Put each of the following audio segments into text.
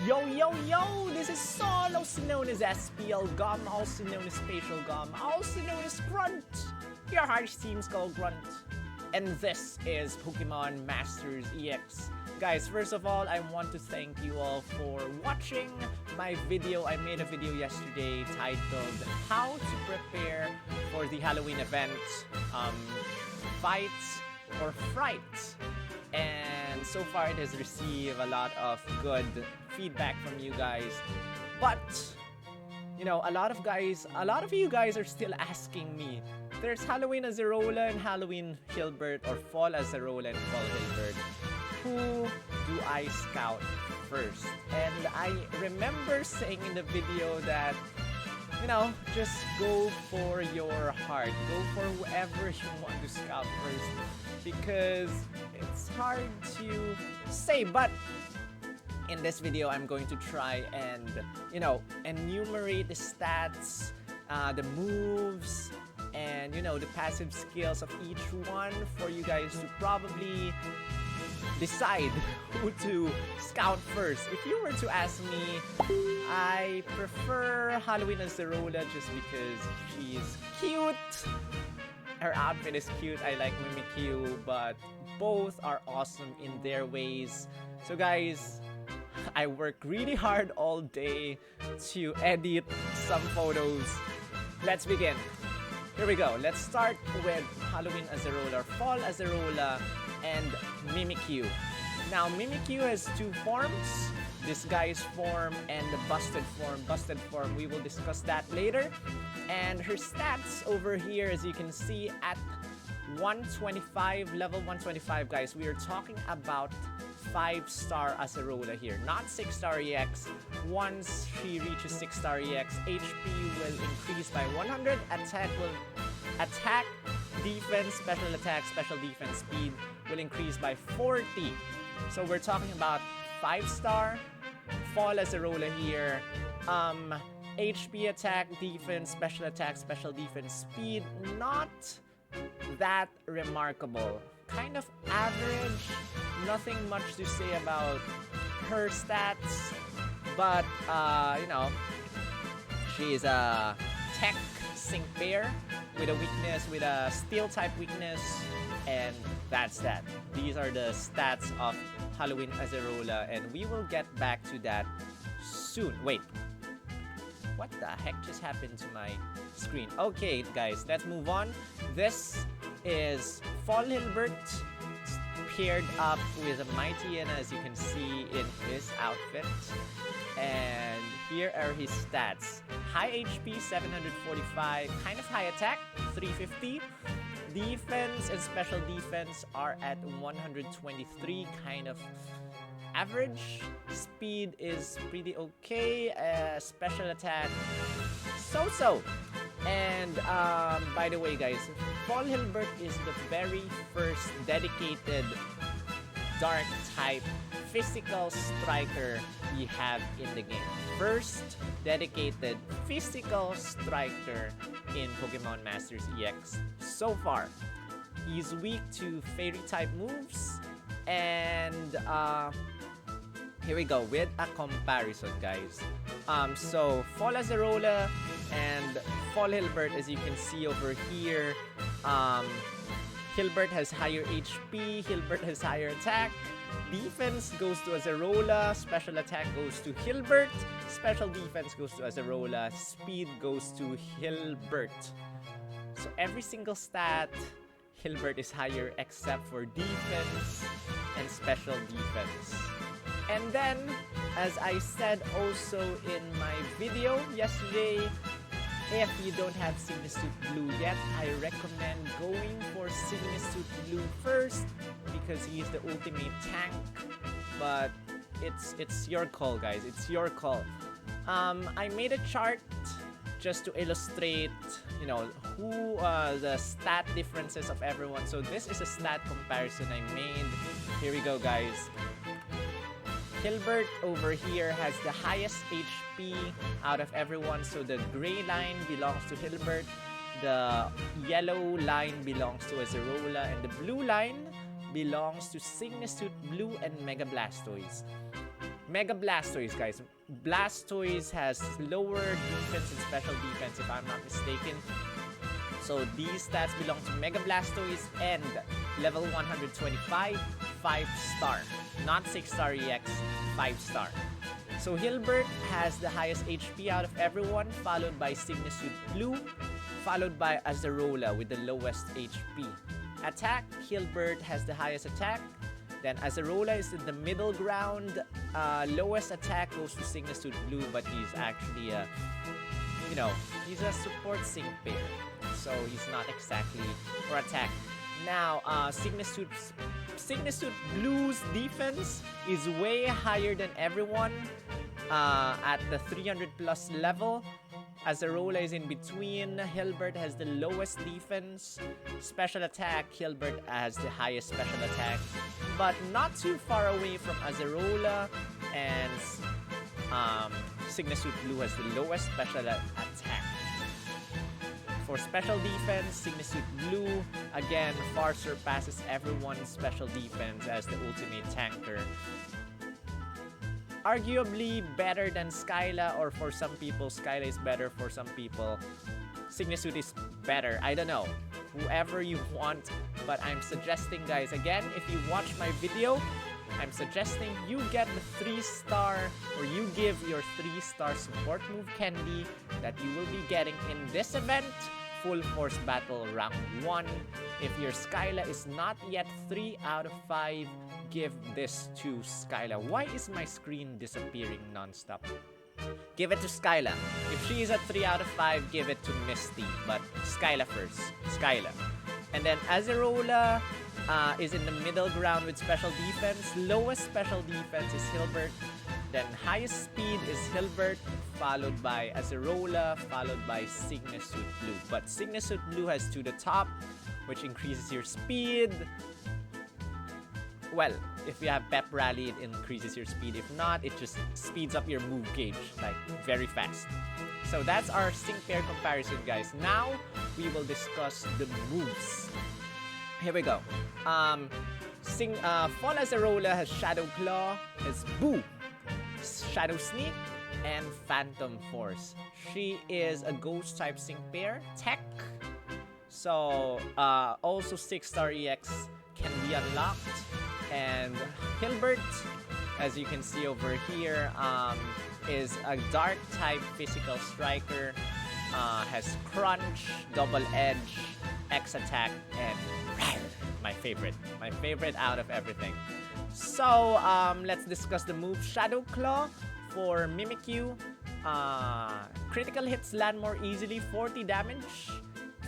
Yo, yo, yo! This is Sol, also known as SPL Gum, also known as Spatial Gum, also known as Grunt. Your harsh team's called Grunt. And this is Pokemon Masters EX. Guys, first of all, I want to thank you all for watching my video. I made a video yesterday titled How to Prepare for the Halloween event, Fights or Fright. And so far it has received a lot of good feedback from you guys. But, you know, a lot of you guys are still asking me, there's Halloween Acerola and Halloween Hilbert, or Fall Acerola and Fall Hilbert. Who do I scout first? And I remember saying in the video that, you know, just go for your heart. Go for whoever you want to scout first. Because it's hard to say, but in this video, I'm going to try and, you know, enumerate the stats, the moves, and, you know, the passive skills of each one for you guys to probably decide who to scout first. If you were to ask me, I prefer Halloween Acerola just because she's cute. Her outfit is cute. I like Mimikyu, but both are awesome in their ways. So guys, I work really hard all day to edit some photos. Let's begin. Here we go. Let's start with Halloween Acerola, Fall Acerola, and Mimikyu. Now, Mimikyu has two forms, Disguise form and the Busted form. Busted form, we will discuss that later. And her stats over here, as you can see, at 125, level 125, guys. We are talking about 5-star Acerola here, not 6-star EX. Once she reaches 6-star EX, HP will increase by 100, attack, defense, special defense, speed will increase by 40. So we're talking about 5-star Fall Acerola here. HP, attack, defense, special defense, speed, not that remarkable. Kind of average, nothing much to say about her stats, but you know, she's a tech sync pair with a weakness, with a steel type weakness, and that's that. These are the stats of Halloween Acerola, and we will get back to that soon. Wait, what the heck just happened to my screen? Okay, guys, let's move on. This is Fall Hilbert paired up with a Mightyena, as you can see in his outfit. And here are his stats. High HP, 745. Kind of high attack, 350. Defense and special defense are at 123. Kind of average. Speed is pretty okay. Special attack, so-so. And by the way, guys, Fall Hilbert is the very first dedicated dark type physical striker we have in the game. First dedicated physical striker in Pokemon Masters EX so far. He's weak to fairy type moves, and here we go with a comparison, guys. So Fall Acerola and Fall Hilbert, as you can see over here, Hilbert has higher HP, Hilbert has higher attack, defense goes to Acerola, special attack goes to Hilbert, special defense goes to Acerola, speed goes to Hilbert. So every single stat, Hilbert is higher except for defense and special defense. And then, as I said also in my video yesterday, if you don't have Signisuit Blue yet, I recommend going for Signisuit Blue first because he's the ultimate tank. But it's your call, guys. It's your call. I made a chart just to illustrate, you know, who the stat differences of everyone. So this is a stat comparison I made. Here we go, guys. Hilbert over here has the highest HP out of everyone, so the gray line belongs to Hilbert, the yellow line belongs to Acerola, and the blue line belongs to Signisuit Blue and Mega Blastoise. Mega Blastoise, guys. Blastoise has lower defense and special defense, if I'm not mistaken. So these stats belong to Mega Blastoise, and level 125, 5-star. Not 6-star EX, 5-star. So Hilbert has the highest HP out of everyone, followed by Signisude Blue, followed by Acerola with the lowest HP. Attack, Hilbert has the highest attack. Then Acerola is in the middle ground. Lowest attack goes to Signisude Blue, but he's actually a, he's a support sync pair. So he's not exactly for attack. Now, Signisude Blue's defense is way higher than everyone at the 300 plus level. Acerola is in between. Hilbert has the lowest defense. Special attack, Hilbert has the highest special attack, but not too far away from Acerola. And Signisude Blue has the lowest special attack. For special defense, Signisude Blue again far surpasses everyone's special defense as the ultimate tanker. Arguably better than Skyla, or for some people, Skyla is better. For some people, Signisude is better. I don't know. Whoever you want, but I'm suggesting, guys, again, if you watch my video, I'm suggesting you get the 3-star, or you give your 3-star support move candy that you will be getting in this event, Full Force Battle Round 1. If your Skyla is not yet 3 out of 5, give this to Skyla. Why is my screen disappearing non-stop? Give it to Skyla. If she is at 3 out of 5, give it to Misty. But Skyla first. Skyla. And then Acerola is in the middle ground with special defense. Lowest special defense is Hilbert. Then highest speed is Hilbert, followed by Acerola, followed by Signisude Blue. But Signisude Blue has to the top, which increases your speed. Well, if you have Pep Rally, it increases your speed. If not, it just speeds up your move gauge, like, very fast. So that's our sync pair comparison, guys. Now, we will discuss the moves. Here we go. Fall Acerola has Shadow Claw, has Boo, Shadow Sneak, and Phantom Force. She is a Ghost type sync pair, Tech. So, also 6-star EX can be unlocked. And Hilbert, as you can see over here, is a Dark type physical striker. Has Crunch, Double Edge, X Attack, and my favorite out of everything. So, let's discuss the move. Shadow Claw for Mimikyu. Critical hits land more easily, 40 damage,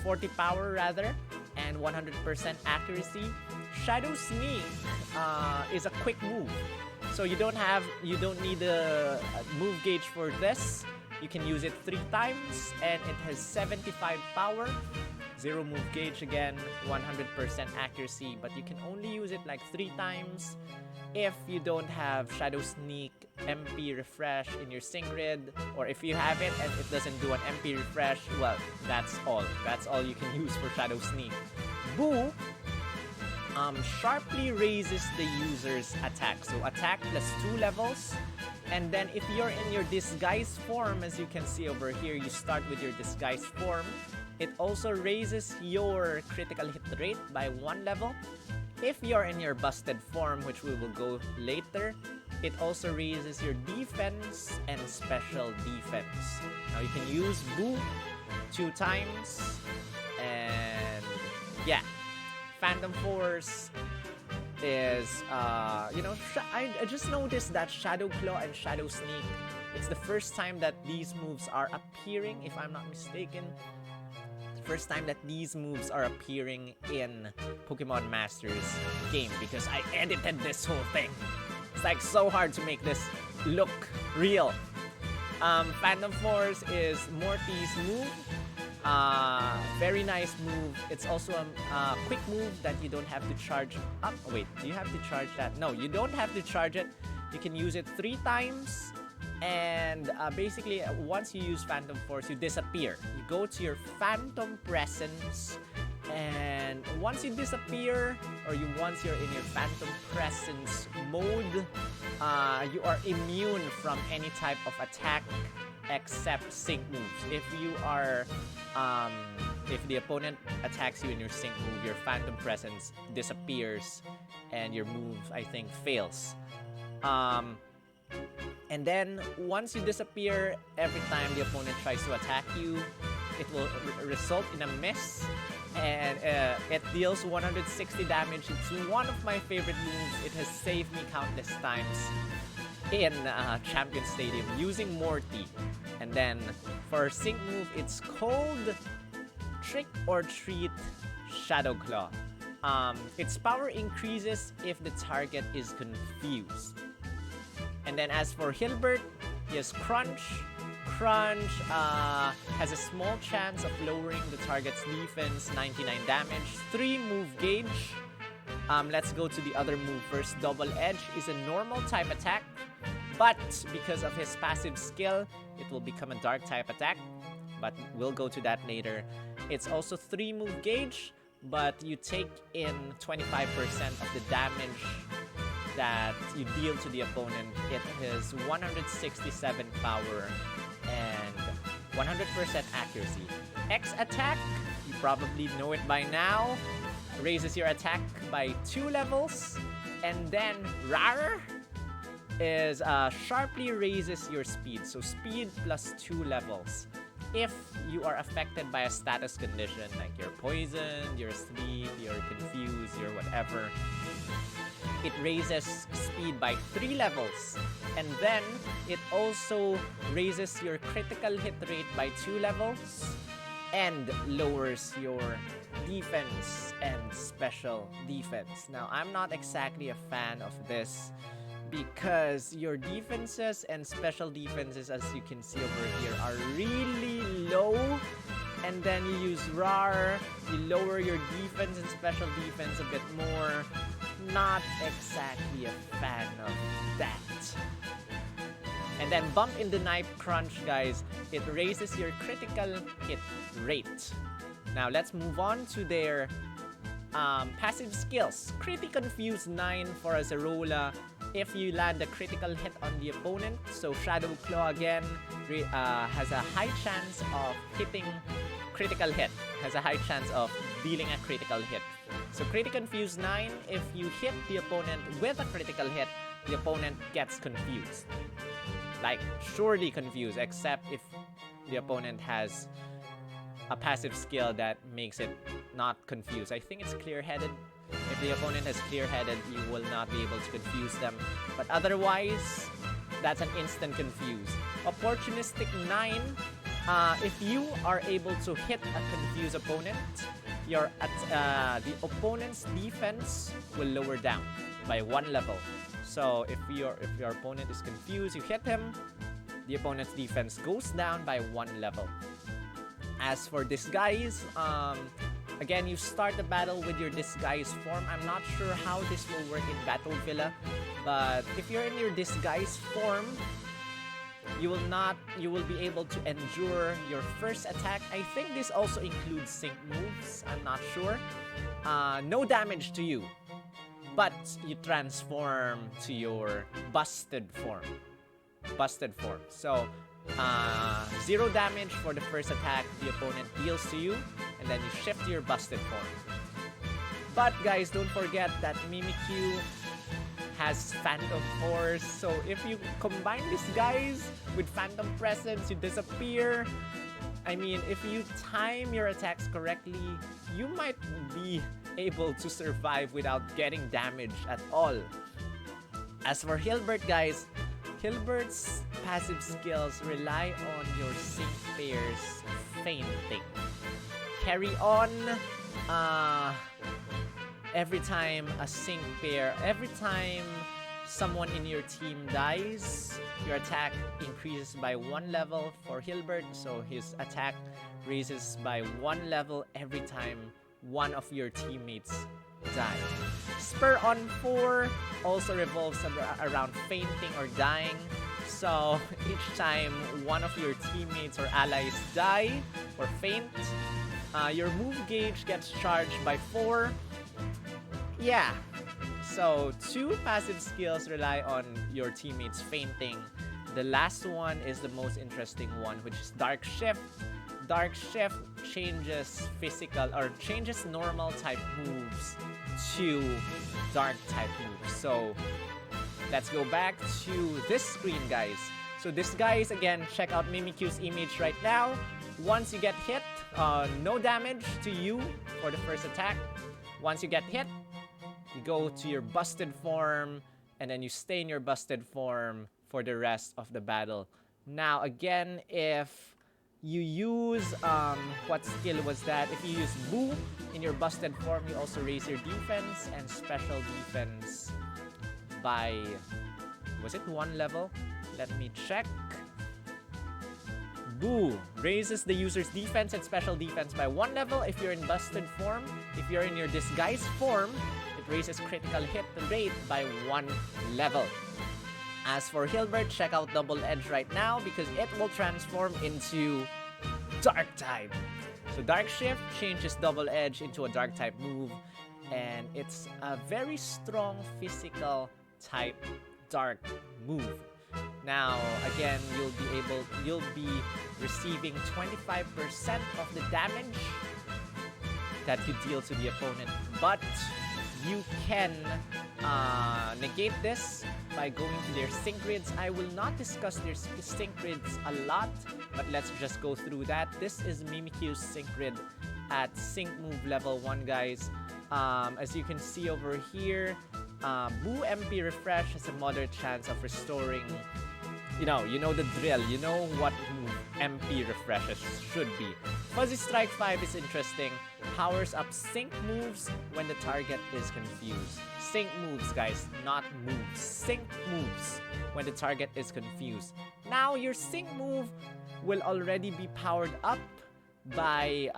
40 power rather, and 100% accuracy. Shadow Sneak is a quick move, so you don't need a move gauge for this. You can use it 3 times, and it has 75 power, 0 move gauge again, 100% accuracy, but you can only use it like 3 times. If you don't have Shadow Sneak MP refresh in your sync grid, or if you have it and it doesn't do an MP refresh, well, that's all you can use for Shadow Sneak. Boo sharply raises the user's attack, so attack plus 2 levels. And then if you're in your disguise form, as you can see over here, you start with your disguise form, it also raises your critical hit rate by 1 level. If you're in your busted form, which we will go later, it also raises your defense and special defense. Now you can use Boo 2 times, and yeah, Phantom Force is, I just noticed that Shadow Claw and Shadow Sneak, it's the first time that these moves are appearing, if I'm not mistaken. First time that these moves are appearing in Pokemon Masters game, because I edited this whole thing. It's like so hard to make this look real. Phantom Force is Morty's move. Very nice move. It's also a quick move that you don't have to charge up. Oh, wait, do you have to charge that? No, you don't have to charge it. You can use it 3 times. And basically, once you use Phantom Force, you disappear. You go to your Phantom Presence, and once you disappear, or once you're in your Phantom Presence mode, you are immune from any type of attack except sync moves. If you are, if the opponent attacks you in your sync move, your Phantom Presence disappears and your move, I think, fails. And then once you disappear, every time the opponent tries to attack you, it will result in a miss, and it deals 160 damage. It's one of my favorite moves. It has saved me countless times in Champion Stadium using Morty. And then for sync move, it's called Trick or Treat Shadow Claw. Its power increases if the target is confused. And then as for Hilbert, he has Crunch. Crunch has a small chance of lowering the target's defense, 99 damage, 3 move gauge. Let's go to the other move first. Double Edge is a normal type attack, but because of his passive skill, it will become a dark type attack, but we'll go to that later. It's also 3 move gauge, but you take in 25% of the damage that you deal to the opponent. It has 167 power and 100% accuracy. X attack, you probably know it by now, raises your attack by 2 levels. And then Rar is sharply raises your speed, so speed plus 2 levels. If you are affected by a status condition like you're poisoned, you're asleep, you're confused, you're whatever, it raises speed by 3 levels. And then it also raises your critical hit rate by 2 levels and lowers your defense and special defense. Now, I'm not exactly a fan of this because your defenses and special defenses, as you can see over here, are really low. And then you use RAR, you lower your defense and special defense a bit more. Not exactly a fan of that. And then Bump in the Knife Crunch, guys, it raises your critical hit rate. Now let's move on to their passive skills. Critic Confuse 9 for Acerola if you land a critical hit on the opponent. So Shadow Claw again has a high chance of hitting critical hit, has a high chance of dealing a critical hit. So Critic Confuse 9, if you hit the opponent with a critical hit, the opponent gets confused. Like, surely confused, except if the opponent has a passive skill that makes it not confused. I think it's Clear-Headed. If the opponent has Clear-Headed, you will not be able to confuse them. But otherwise, that's an instant confuse. Opportunistic 9, if you are able to hit a confused opponent, the opponent's defense will lower down by 1 level. So if your opponent is confused, you hit him, the opponent's defense goes down by 1 level. As for Disguise, again, you start the battle with your Disguise form. I'm not sure how this will work in Battle Villa, but if you're in your Disguise form, you will be able to endure your first attack. I think this also includes sync moves. I'm not sure. No damage to you, but you transform to your busted form. So 0 damage for the first attack the opponent deals to you, and then you shift to your busted form. But guys, don't forget that Mimikyu has Phantom Force, so if you combine these guys with Phantom Presence, you disappear. I mean, if you time your attacks correctly, you might be able to survive without getting damage at all. As for Hilbert, guys, Hilbert's passive skills rely on your sync pairs fainting. Carry on, every time someone in your team dies, your attack increases by 1 level for Hilbert, so his attack raises by 1 level every time one of your teammates die. Spur on 4 also revolves around fainting or dying, so each time one of your teammates or allies die or faint, your move gauge gets charged by 4. Yeah, So 2 passive skills rely on your teammates fainting. The last one is the most interesting one, which is Dark Shift. Dark Shift changes physical or changes normal type moves to dark type moves. So let's go back to this screen, guys. So this guy is, again, check out Mimikyu's image right now. Once you get hit, no damage to you for the first attack. Once you get hit, you go to your busted form, and then you stay in your busted form for the rest of the battle. Now, again, if you use, what skill was that? If you use Boo in your busted form, you also raise your defense and special defense by, was it 1 level? Let me check. Boo raises the user's defense and special defense by 1 level if you're in busted form. If you're in your disguised form, it raises critical hit rate by 1 level. As for Hilbert, check out Double Edge right now because it will transform into Dark type. So Dark Shift changes Double Edge into a Dark type move, and it's a very strong physical type Dark move. Now, again, you'll be receiving 25% of the damage that you deal to the opponent, but you can negate this by going to their sync grids. I will not discuss their sync grids a lot, but let's just go through that. This is Mimikyu's sync grid at sync move level 1, guys. As you can see over here, Boo MP Refresh has a moderate chance of restoring. You know the drill. You know what move MP refreshes should be. Fuzzy Strike 5 is interesting. Powers up sync moves when the target is confused. Sync moves, guys, not moves. Sync moves when the target is confused. Now, your sync move will already be powered up by,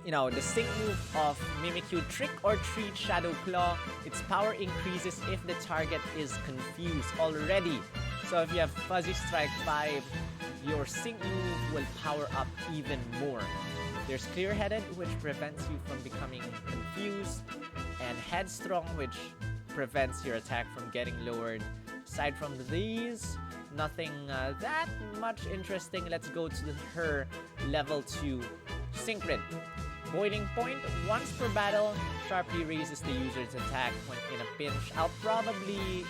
the sync move of Mimikyu Trick or Treat Shadow Claw. Its power increases if the target is confused already. So if you have Fuzzy Strike 5, your sync move will power up even more. There's Clear-Headed, which prevents you from becoming confused, and Headstrong, which prevents your attack from getting lowered. Aside from these, nothing that much interesting. Let's go to her level 2 sync grid. Boiling Point, once per battle, sharply raises the user's attack when in a pinch. I'll probably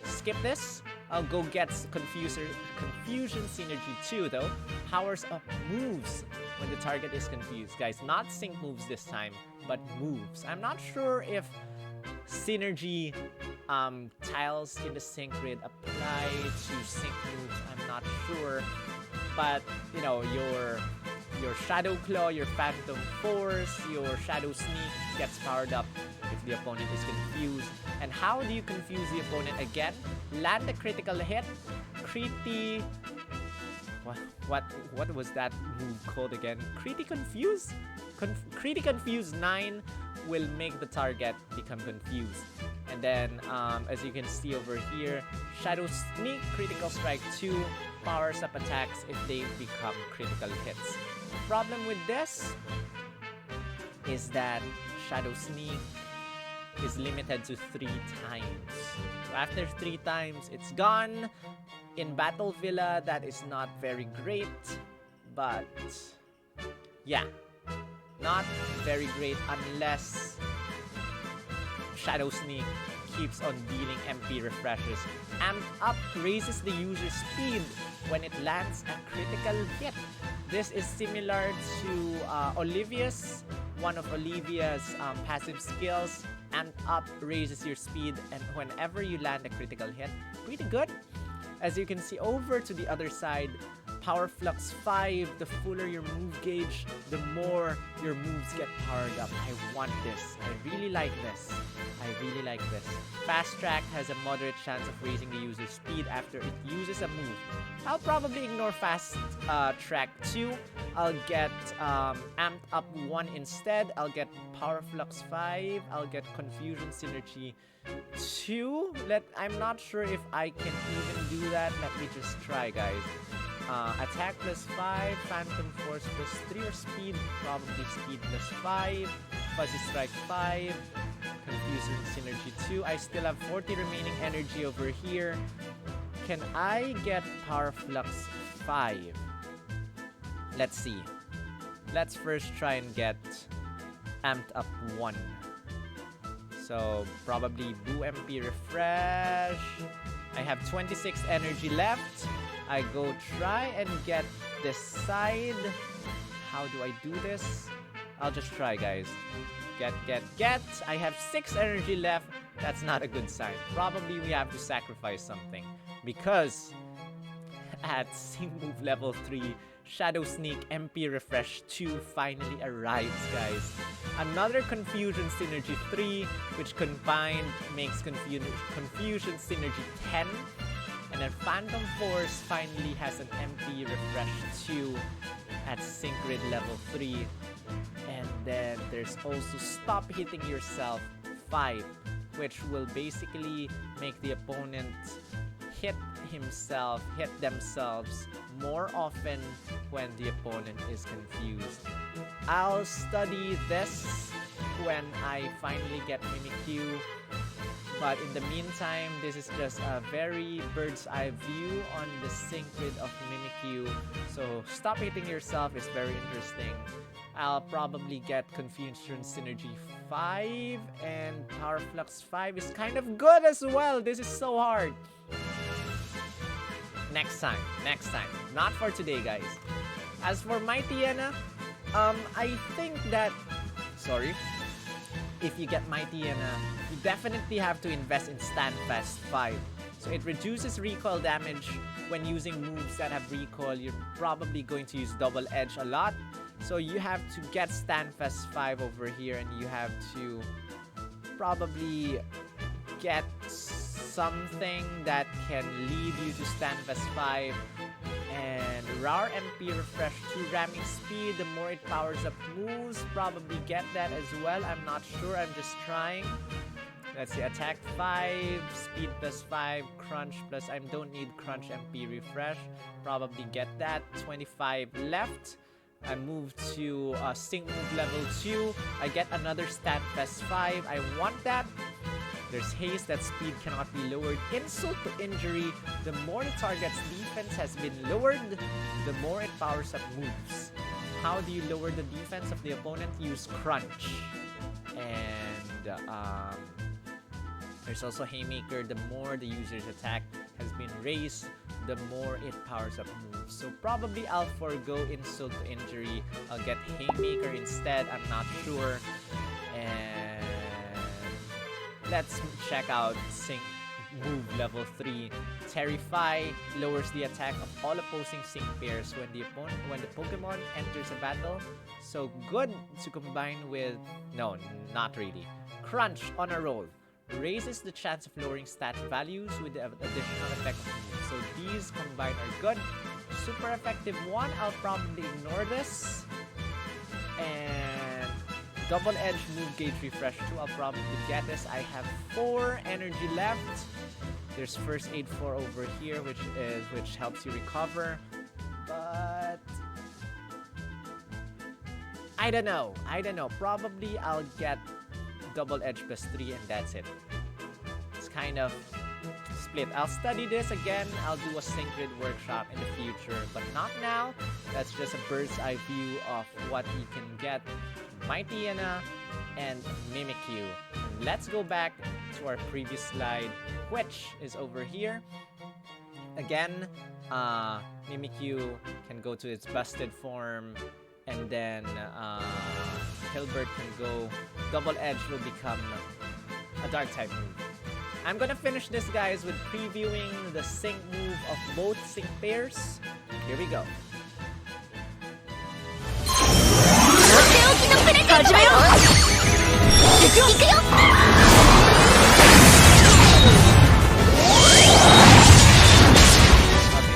skip this. I'll go get Confusion Synergy 2, though. Powers up moves when the target is confused. Guys, not sync moves this time, but moves. I'm not sure if synergy tiles in the sync grid apply to sync moves. I'm not sure. But, your Shadow Claw, your Phantom Force, your Shadow Sneak gets powered up if the opponent is confused. And how do you confuse the opponent again? Land a critical hit. Criti... What was that move called again? Criti Confuse? Criti Confuse 9 will make the target become confused. And then, as you can see over here, Shadow Sneak Critical Strike 2 powers up attacks if they become critical hits. The problem with this is that Shadow Sneak is limited to 3 times. So after 3 times, it's gone. In Battle Villa, that is not very great, but yeah, not very great unless Shadow Sneak keeps on dealing MP refreshes. Amped Up raises the user's speed when it lands a critical hit. This is similar to Olivia's, one of Olivia's passive skills. Amped Up raises your speed, and whenever you land a critical hit, pretty good. As you can see over to the other side, Power Flux 5, the fuller your move gauge, the more your moves get powered up. I want this. I really like this. Fast Track has a moderate chance of raising the user's speed after it uses a move. I'll probably ignore Fast Track 2. I'll get Amped Up 1 instead. I'll get Power Flux 5. I'll get Confusion Synergy 2. I'm not sure if I can even do that. Let me just try, guys. Attack plus 5, Phantom Force plus 3, or Speed, probably Speed plus 5, Fuzzy Strike 5, Confusion Synergy 2. I still have 40 remaining energy over here. Can I get Power Flux 5? Let's see. Let's first try and get Amped Up 1. So, probably Boo MP Refresh. I have 26 energy left. I go try and get this side. How do I do this? I'll just try, guys. Get. I have 6 energy left. That's not a good sign. Probably we have to sacrifice something. Because at Sync Move level 3, Shadow Sneak MP Refresh 2 finally arrives, guys. Another Confusion Synergy 3, which combined makes Confusion Synergy 10. And then Phantom Force finally has an MP Refresh 2 at Sync Grid level 3. And then there's also Stop Hitting Yourself 5, which will basically make the opponent hit themselves more often when the opponent is confused. I'll study this when I finally get Mimikyu. But in the meantime, this is just a very bird's eye view on the sync grid of Mimikyu. So Stop Hitting Yourself is very interesting. I'll probably get Confusion Synergy 5, and Power Flux 5 is kind of good as well. This is so hard. Next time. Not for today, guys. As for Mighty Ena, I think that... Sorry. If you get Mighty Ena, you definitely have to invest in Standfast 5. So it reduces recoil damage when using moves that have recoil. You're probably going to use Double Edge a lot. So you have to get Standfast 5 over here, and you have to probably get something that can lead you to Standfast 5. And Rar MP Refresh 2 ramming speed, the more it powers up moves, probably get that as well. I'm not sure, I'm just trying. Let's see, attack 5, speed plus 5, crunch plus, I don't need crunch MP refresh. Probably get that. 25 left. I move to Sync Move level 2. I get another Standfast 5. I want that. There's haste, that speed cannot be lowered. Insult to injury. The more the target's defense has been lowered, the more it powers up moves. How do you lower the defense of the opponent? Use crunch. And there's also Haymaker. The more the user's attack has been raised, the more it powers up moves. So probably I'll forego Insult to Injury. I'll get Haymaker instead. I'm not sure. And let's check out Sync Move level 3. Terrify lowers the attack of all opposing sync pairs when the Pokemon enters a battle. So good to combine with... No, not really. Crunch on a roll raises the chance of lowering stat values with the additional effect of moves. So these combined are good. Super effective one. I'll probably ignore this. And Double Edge Move Gauge Refresh 2. I'll probably get this. I have 4 energy left. There's First Aid 4 over here, which helps you recover. But I don't know. Probably I'll get Double Edge plus 3 and that's it. It's kind of split. I'll study this again. I'll do a Sync Grid workshop in the future, but not now. That's just a bird's eye view of what you can get. Mighty Ena and Mimikyu. Let's go back to our previous slide, which is over here. Again, Mimikyu can go to its busted form, and then Hilbert can go. Double Edge will become a dark type move. I'm gonna finish this, guys, with previewing the sync move of both sync pairs. Here we go. Okay,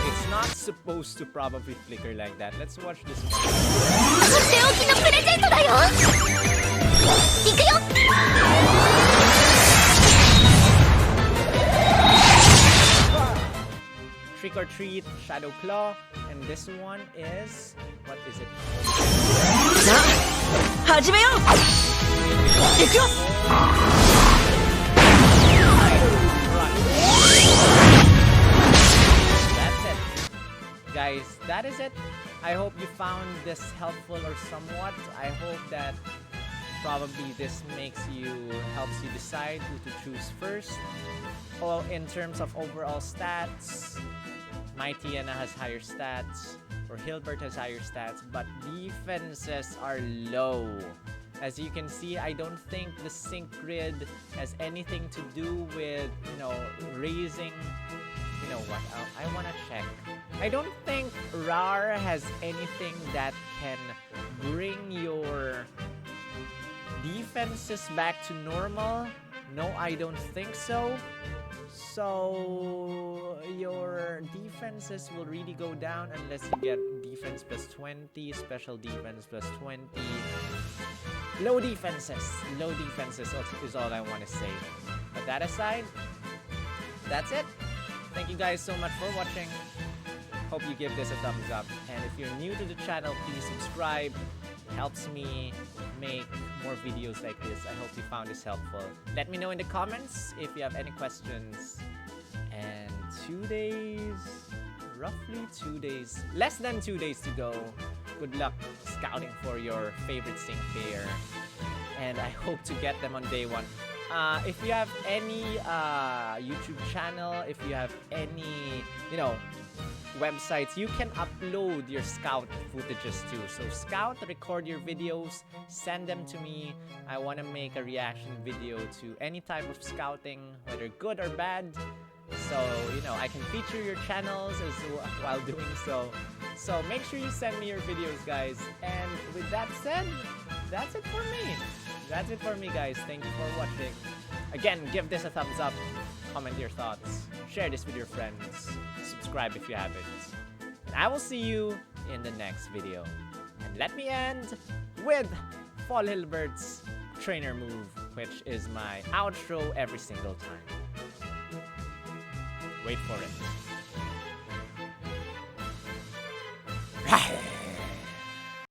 it's not supposed to probably flicker like that. Let's watch this one. Trick or Treat, Shadow Claw, and this one is... what is it? run. That's it. Guys, that is it. I hope you found this helpful or somewhat. I hope that probably this helps you decide who to choose first. Well, in terms of overall stats, my Tiana has higher stats, or Hilbert has higher stats, but defenses are low. As you can see, I don't think the sync grid has anything to do with, raising, what else? I want to check. I don't think RAR has anything that can bring your defenses back to normal. No, I don't think so. So your defenses will really go down unless you get defense plus 20, special defense plus 20. Low defenses is all I want to say. But that aside, that's it. Thank you guys so much for watching. Hope you give this a thumbs up. And if you're new to the channel, please subscribe. It helps me make more videos like this. I hope you found this helpful. Let me know in the comments if you have any questions. And 2 days, roughly 2 days, less than 2 days to go. Good luck scouting for your favorite sync pair. And I hope to get them on day 1. If you have any YouTube channel, if you have any, websites, you can upload your scout footages too. So scout, record your videos, send them to me. I want to make a reaction video to any type of scouting, whether good or bad. So, I can feature your channels while doing so. So make sure you send me your videos, guys. And with that said, that's it for me. That's it for me, guys. Thank you for watching. Again, give this a thumbs up. Comment your thoughts. Share this with your friends. Subscribe if you haven't. And I will see you in the next video. And let me end with Fall Hilbert's trainer move, which is my outro every single time. Wait for it.